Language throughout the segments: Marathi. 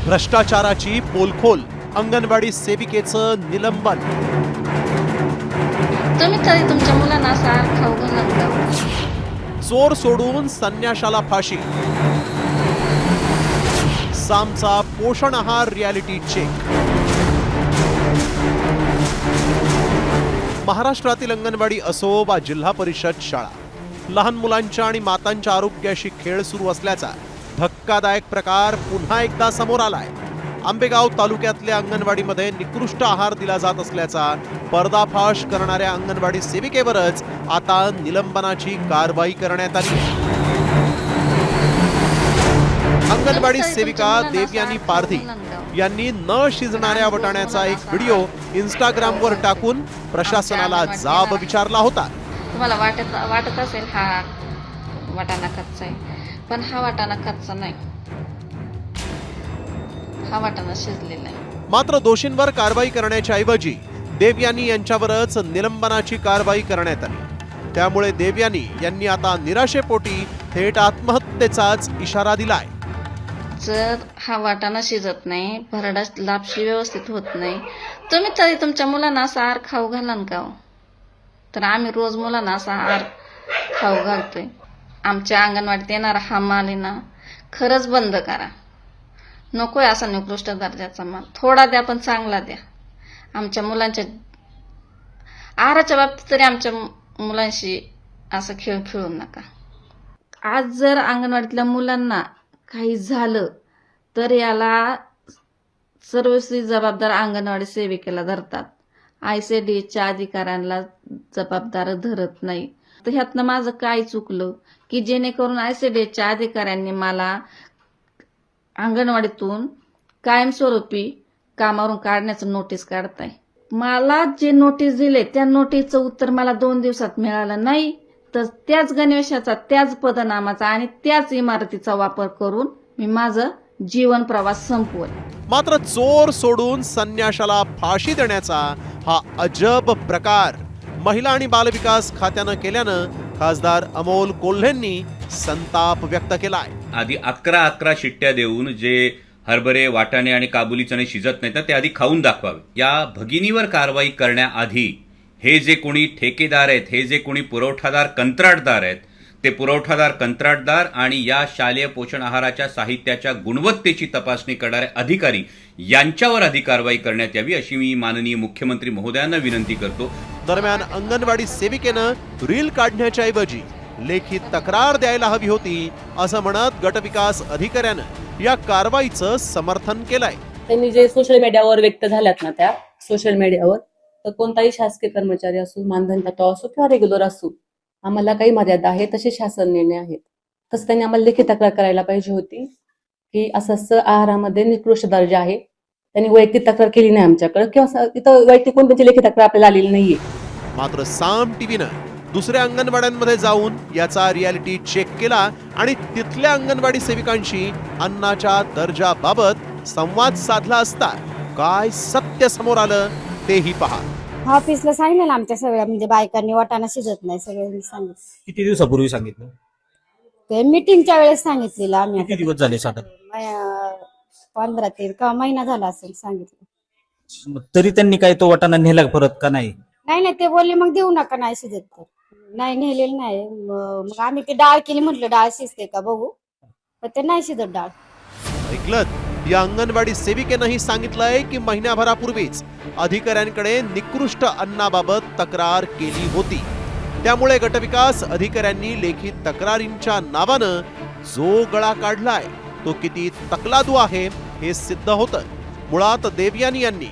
भ्रष्टाचाराची पोलखोल, अंगणवाडी सेविकेचं निलंबन. तुम्ही कधी तुमच्या मुलांना असा खाऊ घालणार का? चोर सोडून संन्याशाला फाशी. सामचा पोषण आहार रियालिटी चेक. महाराष्ट्रातील अंगणवाडी असो वा जिल्हा परिषद शाळा, लहान मुलांच्या आणि मातांच्या आरोग्याशी खेळ सुरू असल्याचा धक्कादायक प्रकार पुन्हा एकदा समोर आलाय. आंबेगाव तालुक्यातल्या अंगणवाडीमध्ये निकृष्ट आहार दिला जात असल्याचा पर्दाफाश करणाऱ्या अंगणवाडी सेविकेवरच आता निलंबनाची कारवाई करण्यात आली. अंगणवाडी सेविका देवयानी पारधी यांनी न शिजणाऱ्या वाटाण्याचा एक व्हिडिओ इंस्टाग्रामवर टाकून प्रशासनाला जाब विचारला होता. तुम्हाला वाटत असेल हा वाटाणा कच्चा आहे, पण हा वाटाणा कच्चा नाही, हा वाटाणा शिजलेला आहे. मात्र दोषींवर कारवाई करण्याच्या ऐवजी देवयानी यांच्यावरच निलंबनाची कारवाई करण्यात आली. त्यामुळे देवयानी यांनी आता निराशेपोटी थेट आत्महत्येचाच इशारा दिलाय. जर हा वाटाणा शिजत नाही, भरडा लापशी व्यवस्थित होत नाही, तुम्ही तरी तुमच्या मुलांना असा आहार खाऊ घालान का? तर आम्ही रोज मुलांना असा आहार खाऊ घालतोय. आमच्या अंगणवाडीत येणारा हा माल आहे ना, खरंच बंद करा. नकोय असा निकृष्ट दर्जाचा माल, थोडा द्या पण चांगला द्या. आमच्या मुलांच्या आहाराच्या बाबतीत तरी आमच्या मुलांशी असं खेळ खेळू नका. आज जर अंगणवाडीतल्या मुलांना काही झालं तर याला सर्वस्वी जबाबदार अंगणवाडी सेविकेला धरतात, ICDSच्या अधिकाऱ्यांना जबाबदार धरत नाही. तर ह्यातनं माझं काय चुकलं की जेणेकरून ICDSच्या अधिकाऱ्यांनी मला अंगणवाडीतून कायमस्वरूपी कामावरून काढण्याचं नोटीस काढताय. मला जे नोटीस दिले त्या नोटीसचं उत्तर मला 2 दिवसात मिळालं नाही, तर त्याच गणवेशाचा, त्याच पदनामाचा आणि त्याच इमारतीचा वापर करून मी माझं जीवन प्रवास संपवल. मात्र चोर सोडून संन्याशाला फाशी देण्याचा हा अजब प्रकार महिला आणि बालविकास खात्यानं केल्यानं खासदार अमोल कोल्हेंनी संताप व्यक्त केलाय. आधी 11 शिट्ट्या देऊन जे हरभरे, वाटाणे आणि काबुली चणे शिजत नाहीत ते आधी खाऊन दाखवावे. या भगिनीवर कारवाई करण्याआधी हे जे कोणी ठेकेदार आहेत, हे जे कोणी पुरवठादार कंत्राटदार आहेत, ते पुरवठादार कंत्राटदार आणि या शालेय पोषण आहाराच्या साहित्याच्या गुणवत्तेची तपासणी करणारे अधिकारी यांच्यावर आधी कारवाई करण्यात यावी, अशी मी माननीय मुख्यमंत्री महोदयांना विनंती करतो. दरम्यान अंगणवाडी सेविकेनं रील काढण्याच्या ऐवजी लेखी तक्रार द्यायला हवी होती, असं म्हणत गटविकास अधिकाऱ्यानं या कारवाईचं समर्थन केलंय. त्यांनी जे सोशल मीडियावर व्यक्त झाल्यात ना, त्या सोशल मीडियावर, तर कोणताही शासकीय कर्मचारी असो, मानधन तत्व असो किंवा रेग्युलर असो, आम्हाला काही मर्यादा आहे, तसे शासन निर्णय आहेत. तसं त्यांनी आम्हाला लेखी तक्रार करायला पाहिजे होती की असं आहारामध्ये निकृष्ट दर्जा आहे. त्यांनी वैयक्तिक तक्रार केली नाही आमच्याकडे, किंवा इथं वैयक्तिक कोणत्याची लेखी तक्रार आपल्याला आलेली नाहीये. मात्र साम टीव्हीनं दुसऱ्या अंगणवाड्यांमध्ये जाऊन याचा रियालिटी चेक केला आणि तिथल्या अंगणवाडी सेविकांशी अन्नाच्या दर्जाबाबत संवाद साधला असता काय सत्य समोर आलं तेही पहा. ऑफिसला सांगितलं ना, आमच्या सगळ्या म्हणजे बायकांनी वाटाणा शिजत नाही, सगळ्यांनी सांगितलं. किती दिवसापूर्वी सांगितलं? ते मीटिंगच्या वेळेस सांगितलेलं आम्ही. किती दिवस झाले साधारण? 15 ते का महिना झाला असेल सांगितलं. तरी त्यांनी काय तो वाटाणा नेला परत का नाही? नाही, ते बोलले मग देऊ नका, नाही शिजत तर. नाही नेलेलं नाही. मग आम्ही ते डाळ केली, म्हटलं डाळ शिजते का बघू, पण ते नाही शिजत डाळ. ऐकलं, या अंगणवाडी सेविकेनंही सांगितलंय की महिन्याभरापूर्वीच अधिकाऱ्यांकडे निकृष्ट अन्नाबाबत तक्रार केली होती. त्यामुळे गटविकास अधिकाऱ्यांनी लेखी तक्रारींच्या नावानं जो गळा काढलाय तो किती तकलादू आहे हे सिद्ध होतं. मुळात देवयानी यांनी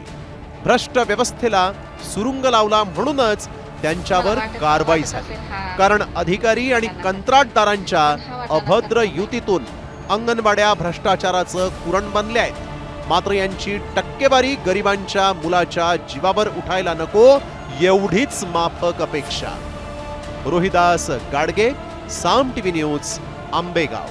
भ्रष्ट व्यवस्थेला सुरुंग लावला म्हणूनच त्यांच्यावर कारवाई झाली. कारण अधिकारी आणि कंत्राटदारांच्या अभद्र युतीतून अंगणवाड्या भ्रष्टाचाराचं कुरण बनले आहेत. मात्र यांची टक्केवारी गरिबांच्या मुलाच्या जीवावर उठायला नको एवढीच माफक अपेक्षा. रोहिदास गाडगे, साम टीव्ही न्यूज, आंबेगाव.